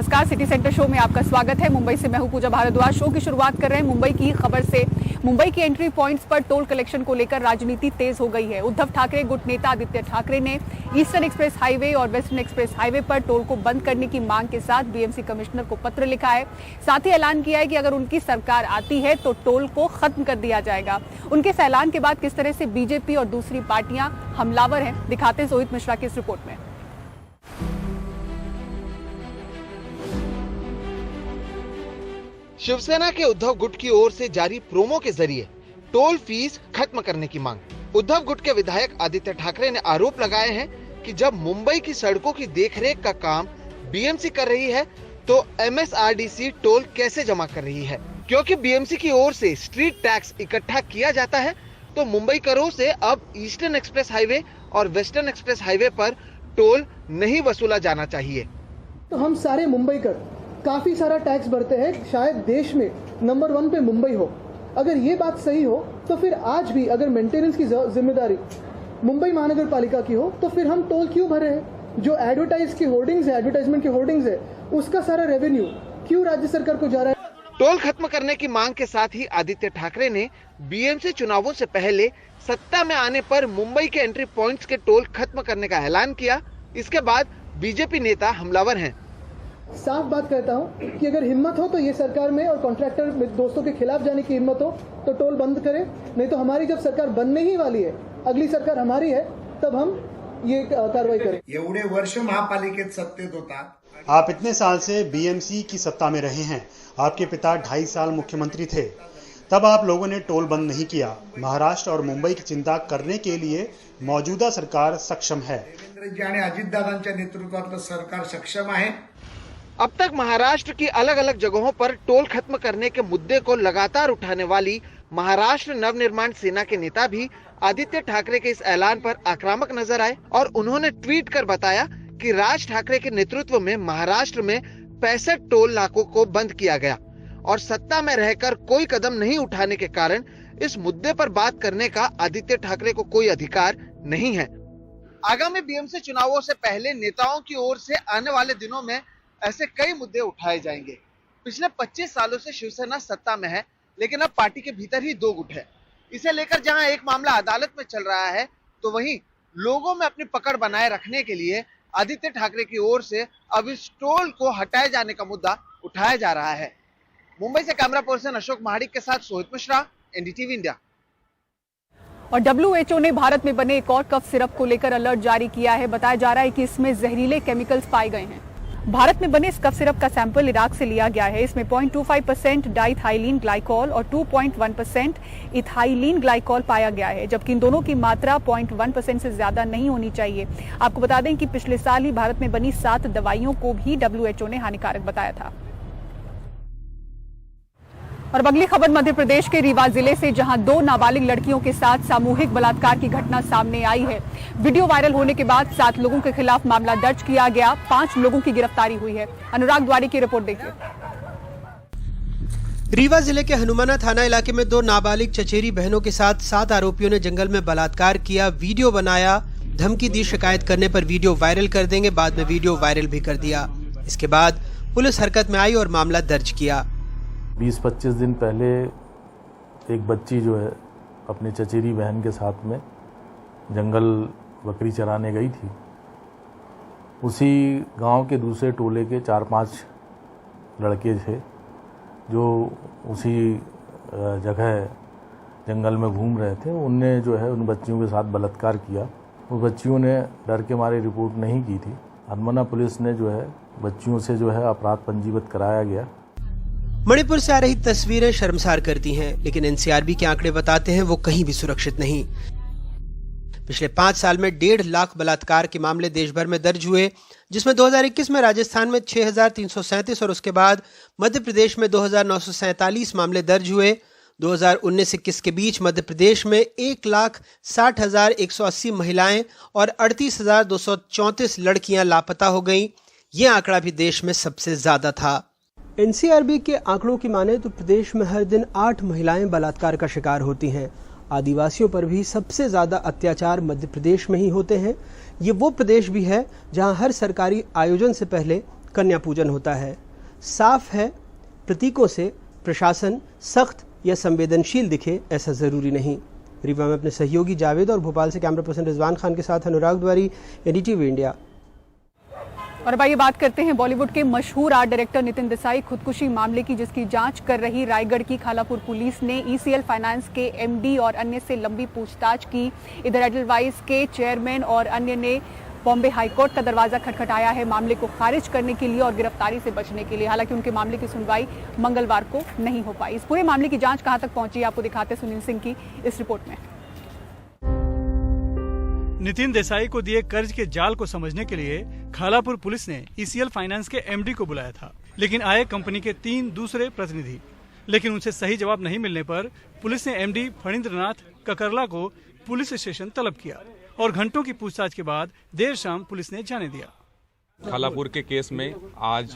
नमस्कार, city centre show में आपका स्वागत है। मुंबई से मैं हूं पूजा भारद्वाज। शो की शुरुआत कर रहे हैं मुंबई की खबर से। मुंबई की एंट्री पॉइंट्स पर टोल कलेक्शन को लेकर राजनीति तेज हो गई है। उद्धव ठाकरे गुट नेता आदित्य ठाकरे ने ईस्टर्न एक्सप्रेस हाईवे और वेस्टर्न एक्सप्रेस हाईवे पर टोल को बंद करने की मांग के साथ बीएमसी कमिश्नर को पत्र लिखा है। साथ ही ऐलान किया है कि अगर उनकी सरकार आती है तो टोल को खत्म कर दिया जाएगा। उनके इस ऐलान के बाद किस तरह से बीजेपी और दूसरी पार्टियां हमलावर हैं, दिखाते हैं सोहित मिश्रा की इस रिपोर्ट में। शिवसेना के उद्धव गुट की ओर से जारी प्रोमो के जरिए टोल फीस खत्म करने की मांग। उद्धव गुट के विधायक आदित्य ठाकरे ने आरोप लगाए हैं कि जब मुंबई की सड़कों की देखरेख का काम बीएमसी कर रही है तो एमएसआरडीसी टोल कैसे जमा कर रही है। क्योंकि बीएमसी की ओर से स्ट्रीट टैक्स इकट्ठा किया जाता है तो मुंबई करों से अब ईस्टर्न एक्सप्रेस हाईवे और वेस्टर्न एक्सप्रेस हाईवे पर टोल नहीं वसूला जाना चाहिए। तो हम सारे मुंबई कर काफी सारा टैक्स भरते हैं, शायद देश में नंबर 1 पे मुंबई हो। अगर ये बात सही हो तो फिर आज भी अगर मेंटेनेंस की जिम्मेदारी मुंबई महानगर पालिका की हो तो फिर हम टोल क्यों भर रहे हैं? जो एडवर्टाइजमेंट की होर्डिंग्स है उसका सारा रेवेन्यू क्यों राज्य सरकार को जा रहा है? टोल खत्म करने की मांग के साथ ही आदित्य ठाकरे ने बीएमसी चुनावों से पहले सत्ता में आने पर मुंबई के एंट्री पॉइंट्स के टोल खत्म करने का ऐलान किया। इसके बाद बीजेपी नेता हमलावर हैं। साफ बात कहता हूं कि अगर हिम्मत हो तो ये सरकार में और कॉन्ट्रैक्टर दोस्तों के खिलाफ जाने की हिम्मत हो तो टोल बंद करें, नहीं तो हमारी जब सरकार बनने ही वाली है, अगली सरकार हमारी है, तब हम ये कार्रवाई करें। एवढे वर्ष महापालिकेत सत्तेत होता, आप इतने साल से बीएमसी की सत्ता में रहे हैं। आपके पिता 2.5 साल मुख्यमंत्री थे, तब आप लोगों ने टोल बंद नहीं किया। महाराष्ट्र और मुंबई की चिंता करने के लिए मौजूदा सरकार सक्षम है। देवेंद्रजी आणि अजितदादांच्या नेतृत्वातलं सरकार सक्षम आहे। अब तक महाराष्ट्र की अलग अलग जगहों पर टोल खत्म करने के मुद्दे को लगातार उठाने वाली महाराष्ट्र नवनिर्माण सेना के नेता भी आदित्य ठाकरे के इस ऐलान पर आक्रामक नजर आए और उन्होंने ट्वीट कर बताया कि राज ठाकरे के नेतृत्व में महाराष्ट्र में 65 टोल नाकों को बंद किया गया और सत्ता में रहकर कोई कदम नहीं उठाने के कारण इस मुद्दे पर बात करने का आदित्य ठाकरे को कोई अधिकार नहीं है। आगामी बीएमसी चुनावों से पहले नेताओं की ओर से आने वाले दिनों में ऐसे कई मुद्दे उठाए जाएंगे। पिछले 25 सालों से शिवसेना सत्ता में है, लेकिन अब पार्टी के भीतर ही 2 गुट है। इसे लेकर जहां एक मामला अदालत में चल रहा है तो वहीं लोगों में अपनी पकड़ बनाए रखने के लिए आदित्य ठाकरे की ओर से अब इस टोल को हटाए जाने का मुद्दा उठाया जा रहा है। मुंबई से कैमरा पर्सन अशोक महाडिक के साथ सोहित मिश्रा, एनडीटीवी इंडिया। और WHO ने भारत में बने एक और कफ सिरप को लेकर अलर्ट जारी किया है। बताया जा रहा है कि इसमें जहरीले केमिकल्स पाए गए हैं। भारत में बने इस कफ सिरप का सैंपल इराक से लिया गया है। इसमें 0.25% डाइथाइलिन ग्लाइकॉल और 2.1% इथाइलिन ग्लाइकॉल पाया गया है, जबकि इन दोनों की मात्रा 0.1% से ज्यादा नहीं होनी चाहिए। आपको बता दें कि पिछले साल ही भारत में बनी 7 दवाइयों को भी WHO ने हानिकारक बताया था। और अगली खबर मध्य प्रदेश के रीवा जिले से, जहां 2 नाबालिग लड़कियों के साथ सामूहिक बलात्कार की घटना सामने आई है। वीडियो वायरल होने के बाद 7 लोगों के खिलाफ मामला दर्ज किया गया। 5 लोगों की गिरफ्तारी हुई है। अनुराग द्वारी की रिपोर्ट देखिए। रीवा जिले के हनुमाना थाना इलाके में 2 नाबालिग चचेरी बहनों के साथ 7 आरोपियों ने जंगल में बलात्कार किया, वीडियो बनाया, धमकी दी शिकायत करने पर वीडियो वायरल कर देंगे। बाद में वीडियो वायरल भी कर दिया। इसके बाद पुलिस हरकत में आई और मामला दर्ज किया। 20-25 दिन पहले एक बच्ची जो है अपने चचेरी बहन के साथ में जंगल बकरी चराने गई थी। उसी गांव के दूसरे टोले के 4-5 लड़के थे जो उसी जगह जंगल में घूम रहे थे। उनने जो है उन बच्चियों के साथ बलात्कार किया। उन बच्चियों ने डर के मारे रिपोर्ट नहीं की थी। हनुमाना पुलिस ने जो है बच्चियों से जो है अपराध पंजीबद्ध कराया गया। मणिपुर से आ रही तस्वीरें शर्मसार करती हैं, लेकिन एनसीआरबी के आंकड़े बताते हैं वो कहीं भी सुरक्षित नहीं। पिछले 5 साल में 1.5 लाख बलात्कार के मामले देश भर में दर्ज हुए, जिसमें 2021 में राजस्थान में 6,337 और उसके बाद मध्य प्रदेश में 2,947 मामले दर्ज हुए। 2019-21 के बीच मध्य प्रदेश में 1,60,180 महिलाएं और 38,234 लड़कियां लापता हो गईं। ये आंकड़ा भी देश में सबसे ज्यादा था। एनसीआरबी के आंकड़ों की माने तो प्रदेश में हर दिन 8 महिलाएं बलात्कार का शिकार होती हैं। आदिवासियों पर भी सबसे ज्यादा अत्याचार मध्य प्रदेश में ही होते हैं। ये वो प्रदेश भी है जहां हर सरकारी आयोजन से पहले कन्या पूजन होता है। साफ है, प्रतीकों से प्रशासन सख्त या संवेदनशील दिखे ऐसा जरूरी नहीं। रीवा में अपने सहयोगी जावेद और भोपाल से कैमरा पर्सन रिजवान खान के साथ अनुराग द्वारी, एनडीटीवी इंडिया। और अब आइए बात करते हैं बॉलीवुड के मशहूर आर्ट डायरेक्टर नितिन देसाई खुदकुशी मामले की, जिसकी जांच कर रही रायगढ़ की खालापुर पुलिस ने ईसीएल फाइनेंस के एमडी और अन्य से लंबी पूछताछ की। इधर एडलवाइस के चेयरमैन और अन्य ने बॉम्बे हाईकोर्ट का दरवाजा खटखटाया है मामले को खारिज करने के लिए और गिरफ्तारी से बचने के लिए। हालांकि उनके मामले की सुनवाई मंगलवार को नहीं हो पाई। इस पूरे मामले की जांच कहां तक पहुंची, आपको दिखाते सुनील सिंह की इस रिपोर्ट में। नितिन देसाई को दिए कर्ज के जाल को समझने के लिए खालापुर पुलिस ने ईसीएल फाइनेंस के एमडी को बुलाया था, लेकिन आए कंपनी के 3 दूसरे प्रतिनिधि। लेकिन उनसे सही जवाब नहीं मिलने पर पुलिस ने एमडी फणींद्रनाथ ककरला को पुलिस स्टेशन तलब किया और घंटों की पूछताछ के बाद देर शाम पुलिस ने जाने दिया। खालापुर के केस में आज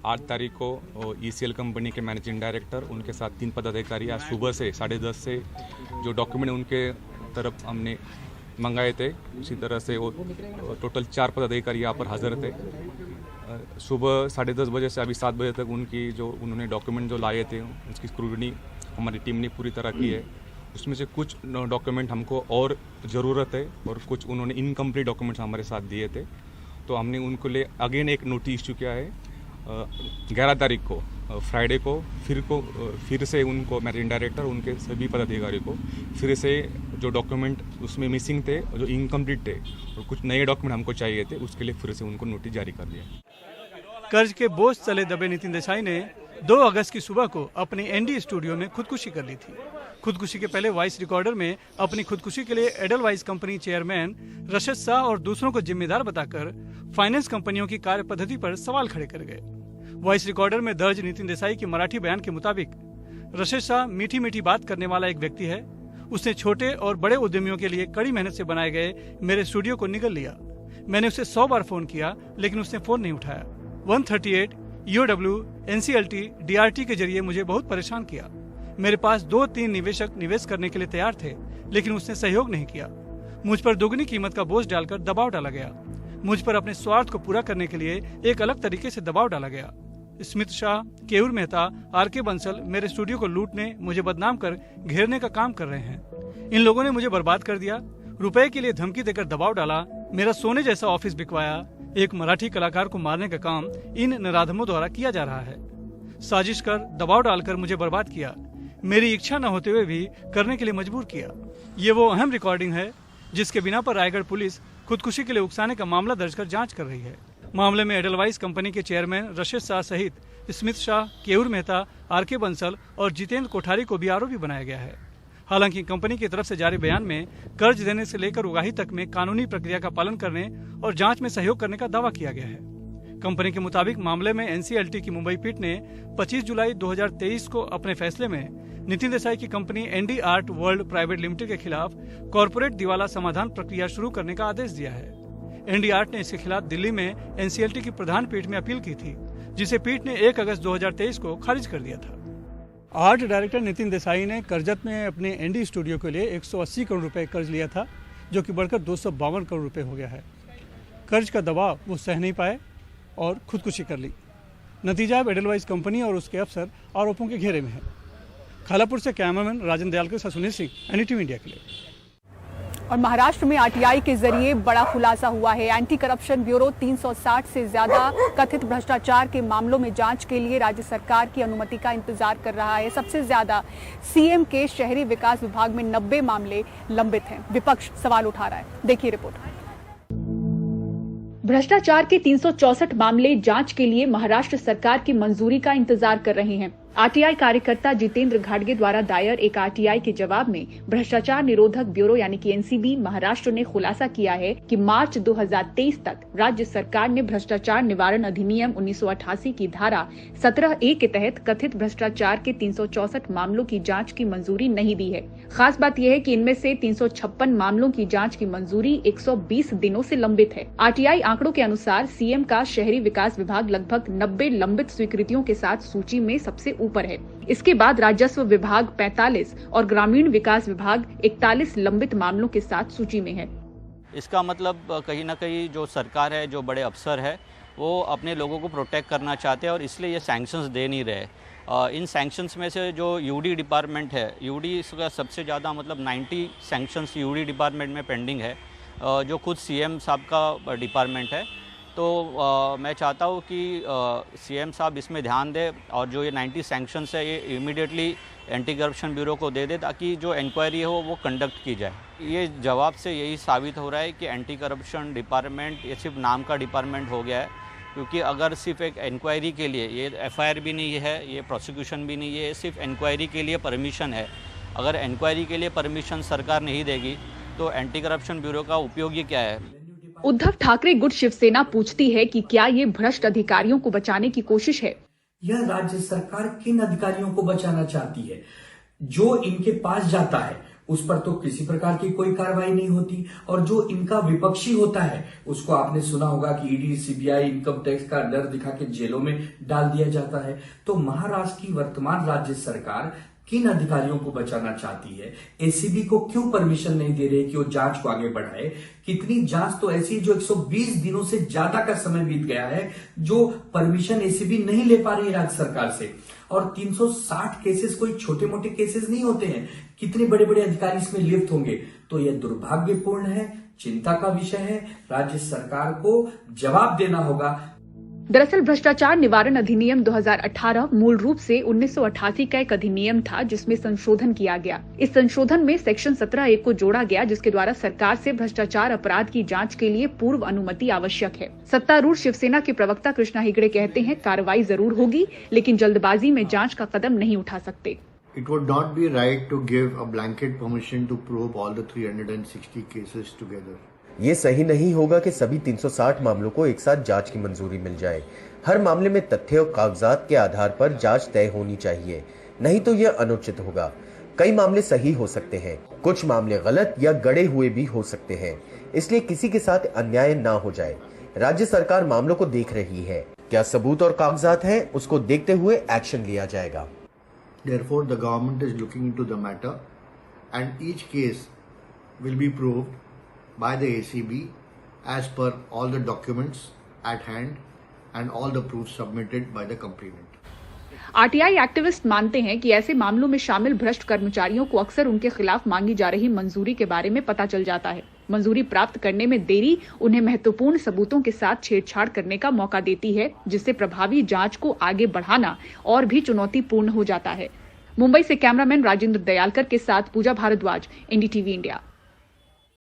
8 तारीख को ईसीएल कंपनी के मैनेजिंग डायरेक्टर, उनके साथ 3 पदाधिकारी आज सुबह से 10:30 से जो डॉक्यूमेंट उनके तरफ हमने मंगाए थे, उसी तरह से वो टोटल 4 पदाधिकारी यहाँ पर हाजिर थे। सुबह 10:30 बजे से अभी 7 बजे तक उनकी जो उन्होंने डॉक्यूमेंट जो लाए थे उसकी स्क्रूटनी हमारी टीम ने पूरी तरह की है। उसमें से कुछ डॉक्यूमेंट हमको और ज़रूरत है और कुछ उन्होंने इनकम्प्लीट डॉक्यूमेंट्स हमारे साथ दिए थे, तो हमने उनको ले अगेन एक नोटिस इशू किया है 11 तारीख को, फ्राइडे को फिर से उनको मैनेजिंग डायरेक्टर उनके सभी पदाधिकारी को फिर से जो डॉक्यूमेंट उसमें मिसिंग थे, जो इनकम्प्लीट थे और कुछ नए डॉक्यूमेंट हमको चाहिए थे, उसके लिए फिर से उनको नोटिस जारी कर दिया। कर्ज के बोझ तले दबे नितिन देसाई ने 2 अगस्त की सुबह को अपनी एनडी स्टूडियो में खुदकुशी कर ली थी। खुदकुशी के पहले वॉइस रिकॉर्डर में अपनी खुदकुशी के लिए एडलवाइस कंपनी चेयरमैन रशद शाह और दूसरों को जिम्मेदार बताकर फाइनेंस कंपनियों की कार्य पद्धति पर सवाल खड़े कर गए। वॉइस रिकॉर्डर में दर्ज नितिन देसाई के मराठी बयान के मुताबिक रशद शाह मीठी मीठी बात करने वाला एक व्यक्ति है। उसने छोटे और बड़े उद्यमियों के लिए कड़ी मेहनत से बनाए गए मेरे स्टूडियो को निगल लिया। मैंने उसे 100 बार फोन किया लेकिन उसने फोन नहीं उठाया। 138 EOW NCLT DRT के जरिए मुझे बहुत परेशान किया। मेरे पास 2-3 निवेशक निवेश करने के लिए तैयार थे, लेकिन उसने सहयोग नहीं किया। मुझ पर दोगुनी कीमत का बोझ डालकर दबाव डाला गया। मुझ पर अपने स्वार्थ को पूरा करने के लिए एक अलग तरीके से दबाव डाला गया। स्मित शाह, केयूर मेहता, RK बंसल मेरे स्टूडियो को लूटने, मुझे बदनाम कर घेरने का काम कर रहे हैं। इन लोगों ने मुझे बर्बाद कर दिया, रुपए के लिए धमकी देकर दबाव डाला, मेरा सोने जैसा ऑफिस बिकवाया। एक मराठी कलाकार को मारने का काम इन नराधमों द्वारा किया जा रहा है। साजिश कर, दबाव डालकर मुझे बर्बाद किया, मेरी इच्छा न होते हुए भी करने के लिए मजबूर किया। ये वो अहम रिकॉर्डिंग है जिसके बिना पर रायगढ़ पुलिस खुदकुशी के लिए उकसाने का मामला दर्ज कर जांच कर रही है। मामले में एडलवाइस कंपनी के चेयरमैन रशद शाह सहित स्मित शाह, केयूर मेहता, RK बंसल और जितेंद्र कोठारी को भी आरोपी बनाया गया है। हालांकि कंपनी की तरफ से जारी बयान में कर्ज देने से लेकर उगाही तक में कानूनी प्रक्रिया का पालन करने और जांच में सहयोग करने का दावा किया गया है। कंपनी के मुताबिक मामले में NCLT की मुंबई पीठ ने 25 जुलाई 2023 को अपने फैसले में नितिन देसाई की company ND art world private limited के खिलाफ कॉर्पोरेट दिवाला समाधान प्रक्रिया शुरू करने का आदेश दिया है। ND आर्ट ने इसके खिलाफ दिल्ली में NCLT की प्रधान पीठ में अपील की थी, जिसे पीठ ने 1 अगस्त 2023 को खारिज कर दिया था। आर्ट डायरेक्टर नितिन देसाई ने करजत में अपने ND स्टूडियो के लिए 180 करोड़ रुपए कर्ज लिया था, जो कि बढ़कर 252 करोड़ रुपए हो गया है। कर्ज का दबाव वो सह नहीं पाए और खुदकुशी कर ली। नतीजा अब एडलवाइस कंपनी और उसके अफसर आरोपों के घेरे में है। खालापुर से कैमरामैन राजन दयाल के साथ सुनील सिंह, NDTV इंडिया के लिए। और महाराष्ट्र में RTI के जरिए बड़ा खुलासा हुआ है। एंटी करप्शन ब्यूरो 360 से ज्यादा कथित भ्रष्टाचार के मामलों में जांच के लिए राज्य सरकार की अनुमति का इंतजार कर रहा है। सबसे ज्यादा CM के शहरी विकास विभाग में 90 मामले लंबित हैं। विपक्ष सवाल उठा रहा है, देखिए रिपोर्ट। भ्रष्टाचार के 364 मामले जांच के लिए महाराष्ट्र सरकार की मंजूरी का इंतजार कर रहे हैं। RTI कार्यकर्ता जितेंद्र घाटगे द्वारा दायर एक RTI के जवाब में भ्रष्टाचार निरोधक ब्यूरो यानी कि NCB महाराष्ट्र ने खुलासा किया है कि मार्च 2023 तक राज्य सरकार ने भ्रष्टाचार निवारण अधिनियम 1988 की धारा 17A के तहत कथित भ्रष्टाचार के 364 मामलों की जांच की मंजूरी नहीं दी है। खास बात यह है कि इनमें से 356 मामलों की जांच की मंजूरी 120 दिनों से लंबित है। RTI आंकड़ों के अनुसार CM का शहरी विकास विभाग लगभग 90 लंबित स्वीकृतियों के साथ सूची में सबसे ऊपर है। इसके बाद राजस्व विभाग 45 और ग्रामीण विकास विभाग 41 लंबित मामलों के साथ सूची में है। इसका मतलब कहीं ना कहीं जो सरकार है, जो बड़े अफसर है, वो अपने लोगों को प्रोटेक्ट करना चाहते हैं और इसलिए ये सैंक्शंस दे नहीं रहे। इन सैंक्शंस में से जो यूडी डिपार्टमेंट है, यूडी का सबसे ज़्यादा मतलब 90 सैंक्शंस यूडी डिपार्टमेंट में पेंडिंग है, जो खुद सीएम साहब का डिपार्टमेंट है। तो मैं चाहता हूँ कि सीएम साहब इसमें ध्यान दे और जो ये 90 सैंक्शंस है ये इमीडिएटली एंटी करप्शन ब्यूरो को दे दे ताकि जो इंक्वायरी हो वो कंडक्ट की जाए। ये जवाब से यही साबित हो रहा है कि एंटी करप्शन डिपार्टमेंट ये सिर्फ नाम का डिपार्टमेंट हो गया है, क्योंकि अगर सिर्फ एक इंक्वायरी के लिए, ये एफआईआर भी नहीं है, ये प्रोसिक्यूशन भी नहीं है, सिर्फ इंक्वायरी के लिए परमिशन है। अगर इंक्वायरी के लिए परमिशन सरकार नहीं देगी तो एंटी करप्शन ब्यूरो का उपयोग ही क्या है। उद्धव ठाकरे गुट शिवसेना पूछती है कि क्या ये भ्रष्ट अधिकारियों को बचाने की कोशिश है। यह राज्य सरकार किन अधिकारियों को बचाना चाहती है? जो इनके पास जाता है उस पर तो किसी प्रकार की कोई कार्रवाई नहीं होती, और जो इनका विपक्षी होता है उसको आपने सुना होगा कि ईडी, सीबीआई, इनकम टैक्स का डर दिखा के जेलों में डाल दिया जाता है। तो महाराष्ट्र की वर्तमान राज्य सरकार किन अधिकारियों को बचाना चाहती है? एसीबी को क्यों परमिशन नहीं दे रहे कि वो जांच को आगे बढ़ाए? कितनी जांच तो ऐसी जो 120 दिनों से ज्यादा का समय बीत गया है जो परमिशन एसीबी नहीं ले पा रही है राज्य सरकार से। और 360 केसेस कोई छोटे मोटे केसेस नहीं होते हैं, कितने बड़े बड़े अधिकारी इसमें लिप्त होंगे। तो यह दुर्भाग्यपूर्ण है, चिंता का विषय है। राज्य सरकार को जवाब देना होगा। दरअसल भ्रष्टाचार निवारण अधिनियम 2018 मूल रूप से 1988 का एक अधिनियम था जिसमें संशोधन किया गया। इस संशोधन में सेक्शन 17(a) को जोड़ा गया, जिसके द्वारा सरकार से भ्रष्टाचार अपराध की जांच के लिए पूर्व अनुमति आवश्यक है। सत्तारूढ़ शिवसेना के प्रवक्ता कृष्णा हेगड़े कहते हैं कार्रवाई जरूर होगी, लेकिन जल्दबाजी में जांच का कदम नहीं उठा सकते। It would not be right to give a blanket permission to probe all the 360 cases together. ये सही नहीं होगा कि सभी 360 मामलों को एक साथ जांच की मंजूरी मिल जाए। हर मामले में तथ्य और कागजात के आधार पर जांच तय होनी चाहिए, नहीं तो यह अनुचित होगा। कई मामले सही हो सकते हैं, कुछ मामले गलत या गड़े हुए भी हो सकते हैं, इसलिए किसी के साथ अन्याय ना हो जाए। राज्य सरकार मामलों को देख रही है, क्या सबूत और कागजात हैं, उसको देखते हुए एक्शन लिया जाएगा। Therefore, the government is looking into the matter, and each case will be proved by the ACB as per all the documents at hand and all the proofs submitted by the complainant. RTI activist मानते हैं कि ऐसे मामलों में शामिल भ्रष्ट कर्मचारियों को अक्सर उनके खिलाफ मांगी जा रही मंजूरी के बारे में पता चल जाता है। मंजूरी प्राप्त करने में देरी उन्हें महत्वपूर्ण सबूतों के साथ छेड़छाड़ करने का मौका देती है, जिससे प्रभावी जांच को आगे बढ़ाना और भी चुनौतीपूर्ण हो जाता है। मुंबई से कैमरामैन राजेंद्र दयालकर के साथ पूजा भारद्वाज, एनडीटीवी इंडिया।